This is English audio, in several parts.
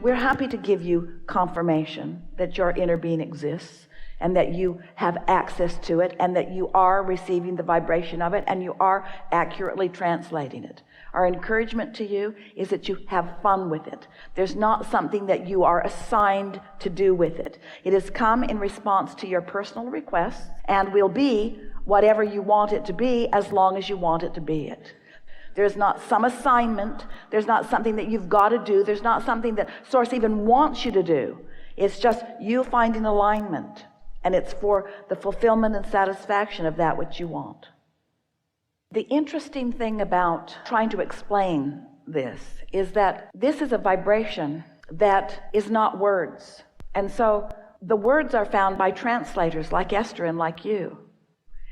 We're happy to give you confirmation that your inner being exists and that you have access to it and that you are receiving the vibration of it and you are accurately translating it. Our encouragement to you is that you have fun with it. There's not something that you are assigned to do with it. It has come in response to your personal requests and will be whatever you want it to be as long as you want it to be it. There's not some assignment. There's not something that you've got to do. There's not something that Source even wants you to do. It's just you finding alignment, and it's for the fulfillment and satisfaction of that which you want. The interesting thing about trying to explain this is that this is a vibration that is not words. And so the words are found by translators like Esther and like you.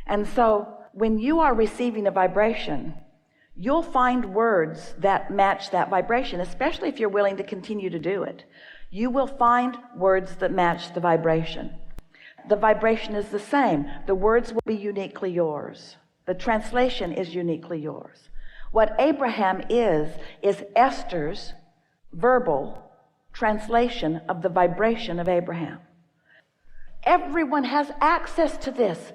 And so when you are receiving a vibration, you'll find words that match that vibration, especially if you're willing to continue to do it. You will find words that match the vibration. The vibration is the same. The words will be uniquely yours. The translation is uniquely yours. What Abraham is Esther's verbal translation of the vibration of Abraham. Everyone has access to this.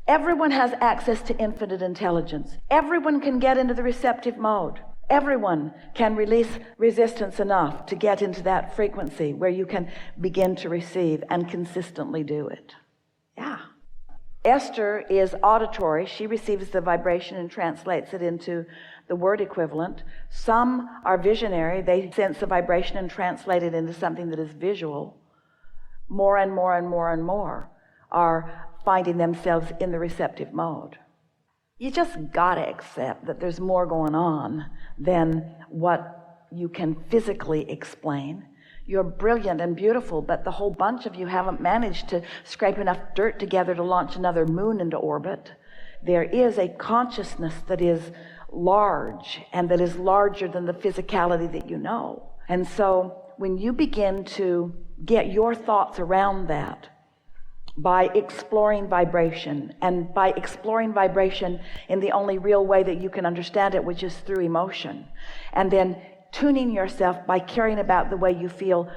Everyone has access to infinite intelligence. Everyone can get into the receptive mode. Everyone can release resistance enough to get into that frequency where you can begin to receive and consistently do it. Yeah. Esther is auditory. She receives the vibration and translates it into the word equivalent. Some are visionary. They sense the vibration and translate it into something that is visual. More and more and more and more are finding themselves in the receptive mode. You just gotta accept that there's more going on than what you can physically explain. You're brilliant and beautiful, but the whole bunch of you haven't managed to scrape enough dirt together to launch another moon into orbit. There is a consciousness that is large and that is larger than the physicality that you know. And so when you begin to get your thoughts around that, by exploring vibration, and by exploring vibration in the only real way that you can understand it, which is through emotion, and then tuning yourself by caring about the way you feel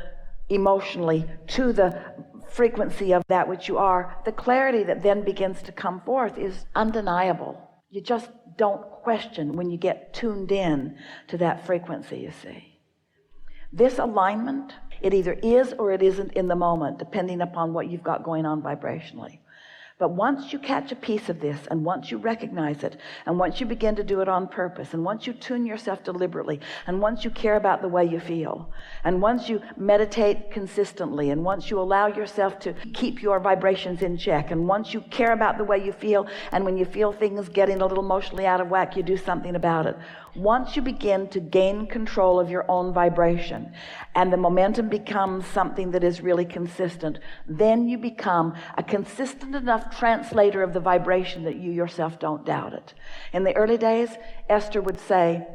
emotionally to the frequency of that which you are, the clarity that then begins to come forth is undeniable. You just don't question when you get tuned in to that frequency, you see. This alignment, it either is or it isn't in the moment, depending upon what you've got going on vibrationally. But once you catch a piece of this, and once you recognize it, and once you begin to do it on purpose, and once you tune yourself deliberately, and once you care about the way you feel, and once you meditate consistently, and once you allow yourself to keep your vibrations in check, and once you care about the way you feel, and when you feel things getting a little emotionally out of whack, you do something about it. Once you begin to gain control of your own vibration and the momentum becomes something that is really consistent, then you become a consistent enough translator of the vibration that you yourself don't doubt it. In the early days, Esther would say,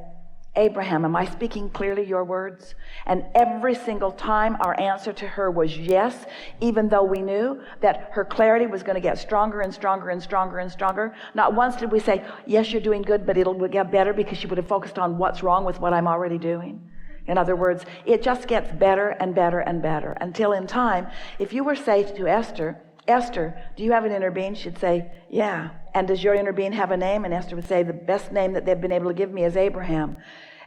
Abraham, am I speaking clearly your words? And every single time our answer to her was yes, even though we knew that her clarity was going to get stronger and stronger and stronger and stronger. Not once did we say, yes, you're doing good, but it'll get better, because she would have focused on what's wrong with what I'm already doing. In other words, it just gets better and better and better until in time, if you were say to Esther, Esther, do you have an inner being? She'd say, yeah. And does your inner being have a name? And Esther would say, the best name that they've been able to give me is Abraham.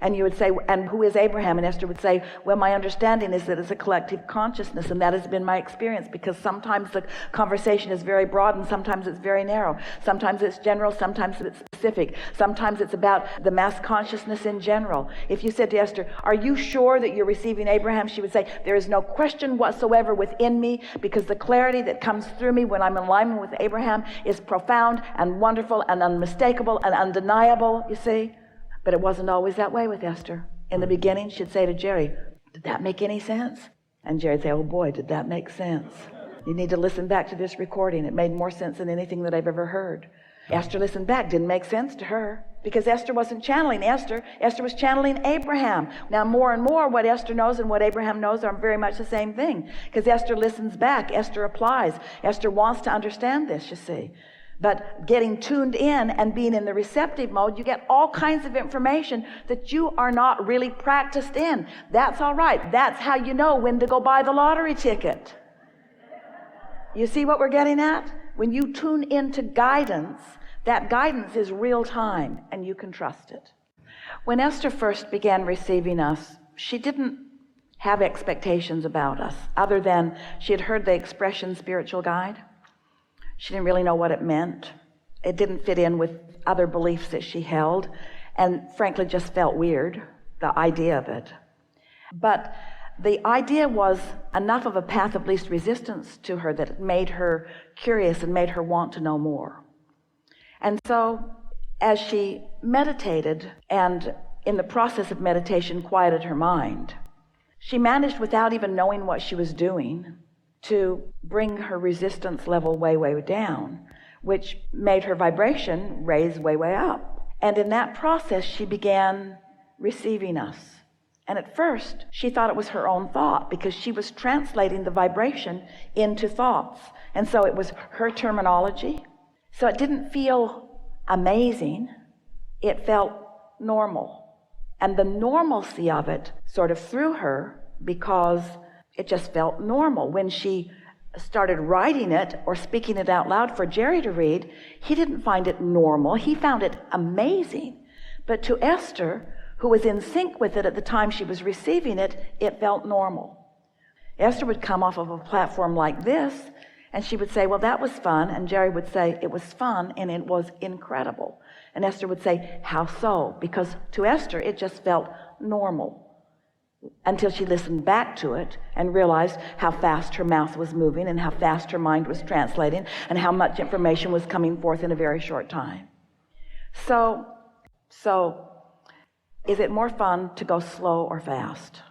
And you would say, and who is Abraham? And Esther would say, well, my understanding is that it's a collective consciousness, and that has been my experience, because sometimes the conversation is very broad and sometimes it's very narrow. Sometimes it's general, sometimes it's specific. Sometimes it's about the mass consciousness in general. If you said to Esther, are you sure that you're receiving Abraham? She would say, there is no question whatsoever within me, because the clarity that comes through me when I'm in alignment with Abraham is profound and wonderful and unmistakable and undeniable, you see. But it wasn't always that way with Esther. In the beginning, she'd say to Jerry, did that make any sense? And Jerry'd say, oh boy, did that make sense? You need to listen back to this recording. It made more sense than anything that I've ever heard. Esther listened back. Didn't make sense to her, because Esther wasn't channeling Esther. Esther was channeling Abraham. Now, more and more, what Esther knows and what Abraham knows are very much the same thing, because Esther listens back. Esther applies. Esther wants to understand this, you see. But getting tuned in and being in the receptive mode, you get all kinds of information that you are not really practiced in. That's all right. That's how you know when to go buy the lottery ticket. You see what we're getting at? When you tune into guidance, that guidance is real time and you can trust it. When Esther first began receiving us, she didn't have expectations about us other than she had heard the expression spiritual guide. She didn't really know what it meant. It didn't fit in with other beliefs that she held, and frankly just felt weird, the idea of it. But the idea was enough of a path of least resistance to her that it made her curious and made her want to know more. And so as she meditated and in the process of meditation quieted her mind, she managed, without even knowing what she was doing, to bring her resistance level way, way down, which made her vibration raise way, way up. And in that process, she began receiving us. And at first, she thought it was her own thought because she was translating the vibration into thoughts. And so it was her terminology. So it didn't feel amazing. It felt normal. And the normalcy of it sort of threw her because it just felt normal. When she started writing it or speaking it out loud for Jerry to read, he didn't find it normal. He found it amazing. But to Esther, who was in sync with it at the time she was receiving it, it felt normal. Esther would come off of a platform like this, and she would say, well, that was fun. And Jerry would say, it was fun, and it was incredible. And Esther would say, how so? Because to Esther, it just felt normal. Until she listened back to it and realized how fast her mouth was moving and how fast her mind was translating and how much information was coming forth in a very short time. So is it more fun to go slow or fast?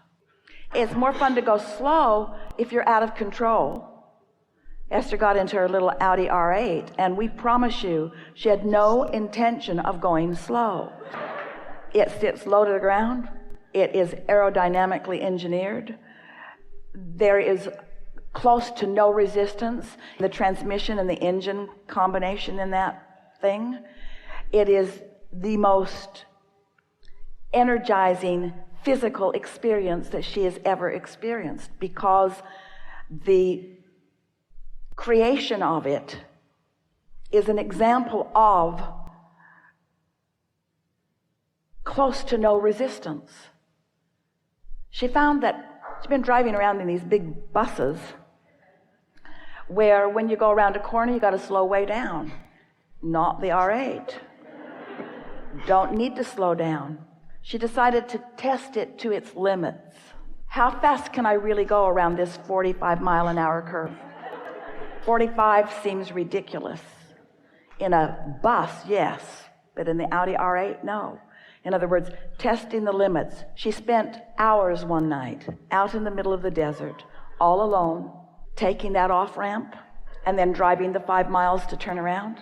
It's more fun to go slow if you're out of control. Esther got into her little Audi R8, and we promise you she had no intention of going slow. It sits low to the ground. It is aerodynamically engineered. There is close to no resistance. The transmission and the engine combination in that thing. It is the most energizing physical experience that she has ever experienced, because the creation of it is an example of close to no resistance. She found that she's been driving around in these big buses where when you go around a corner, you got to slow way down. Not the R8. Don't need to slow down. She decided to test it to its limits. How fast can I really go around this 45-mile-an-hour curve? 45 seems ridiculous. In a bus, yes, but in the Audi R8, no. In other words, testing the limits. She spent hours one night out in the middle of the desert, all alone, taking that off-ramp and then driving the 5 miles to turn around,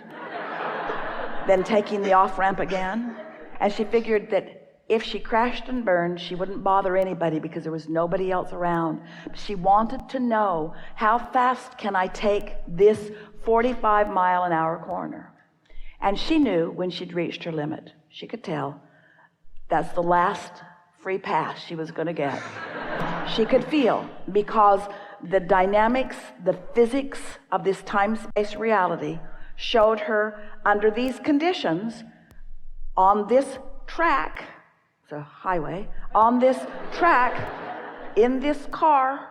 then taking the off-ramp again. And she figured that if she crashed and burned, she wouldn't bother anybody because there was nobody else around. She wanted to know, how fast can I take this 45-mile-an-hour corner? And she knew when she'd reached her limit. She could tell that's the last free pass she was going to get. She could feel, because the dynamics, the physics of this time-space reality showed her under these conditions, on this track, it's a highway, on this track, in this car,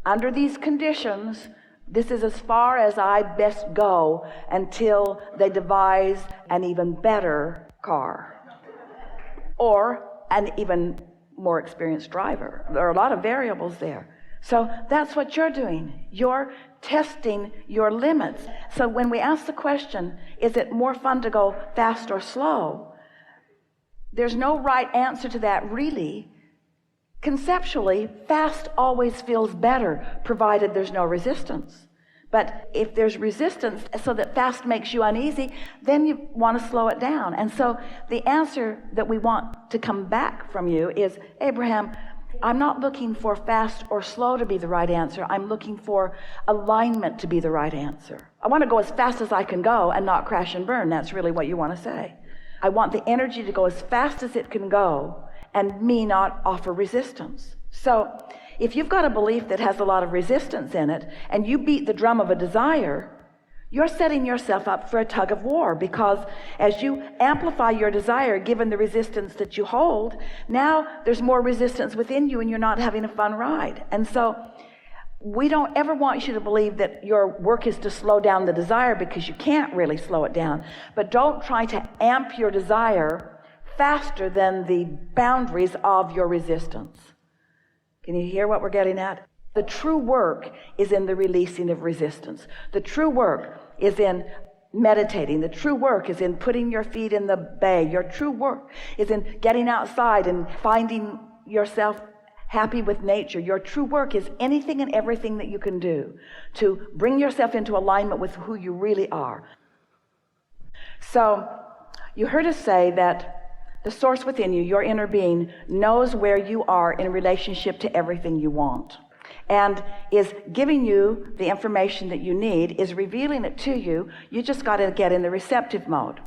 under these conditions, this is as far as I best go until they devise an even better car or an even more experienced driver. There are a lot of variables there. So that's what you're doing. You're testing your limits. So when we ask the question, is it more fun to go fast or slow? There's no right answer to that, really. Conceptually, fast always feels better, provided there's no resistance. But if there's resistance so that fast makes you uneasy, then you want to slow it down. And so the answer that we want to come back from you is, Abraham, I'm not looking for fast or slow to be the right answer. I'm looking for alignment to be the right answer. I want to go as fast as I can go and not crash and burn. That's really what you want to say. I want the energy to go as fast as it can go and me not offer resistance. So if you've got a belief that has a lot of resistance in it and you beat the drum of a desire, you're setting yourself up for a tug of war, because as you amplify your desire, given the resistance that you hold, now there's more resistance within you and you're not having a fun ride. And so we don't ever want you to believe that your work is to slow down the desire, because you can't really slow it down. But don't try to amp your desire faster than the boundaries of your resistance. Can you hear what we're getting at? The true work is in the releasing of resistance. The true work is in meditating. The true work is in putting your feet in the bay. Your true work is in getting outside and finding yourself happy with nature. Your true work is anything and everything that you can do to bring yourself into alignment with who you really are. So you heard us say that the source within you, your inner being, knows where you are in relationship to everything you want, and is giving you the information that you need, is revealing it to you. You just got to get in the receptive mode.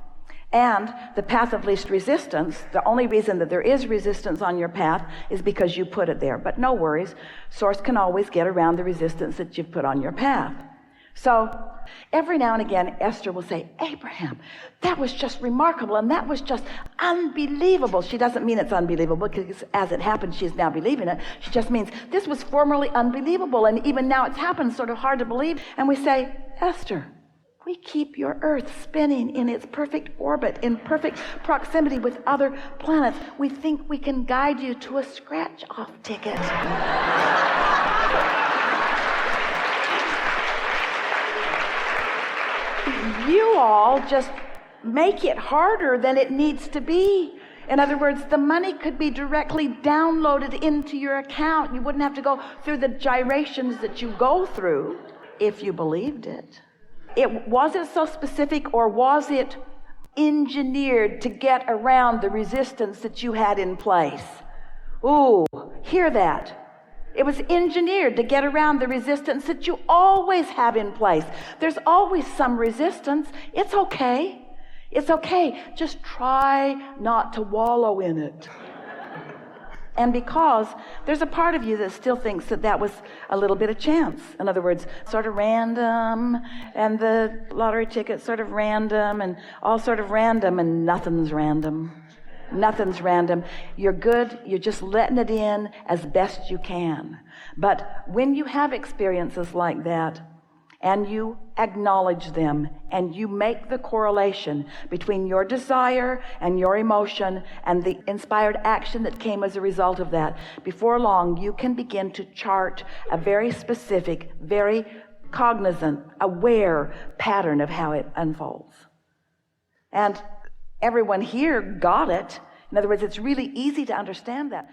And the path of least resistance, the only reason that there is resistance on your path is because you put it there. But no worries, Source can always get around the resistance that you've put on your path. So every now and again, Esther will say, Abraham, that was just remarkable, and that was just unbelievable. She doesn't mean it's unbelievable, because as it happened, she's now believing it. She just means this was formerly unbelievable, and even now it's happened, sort of hard to believe. And we say, Esther, we keep your earth spinning in its perfect orbit, in perfect proximity with other planets. We think we can guide you to a scratch-off ticket. You all just make it harder than it needs to be. In other words, the money could be directly downloaded into your account. You wouldn't have to go through the gyrations that you go through if you believed it. Was it so specific, or was it engineered to get around the resistance that you had in place? Ooh, hear that. It was engineered to get around the resistance that you always have in place. There's always some resistance. It's okay. It's okay. Just try not to wallow in it. And because there's a part of you that still thinks that that was a little bit of chance. In other words, sort of random, and the lottery ticket's sort of random, and all sort of random, and nothing's random. Nothing's random. You're good. You're just letting it in as best you can. But when you have experiences like that, and you acknowledge them, and you make the correlation between your desire and your emotion and the inspired action that came as a result of that, before long you can begin to chart a very specific, very cognizant, aware pattern of how it unfolds. And everyone here got it. In other words, it's really easy to understand that.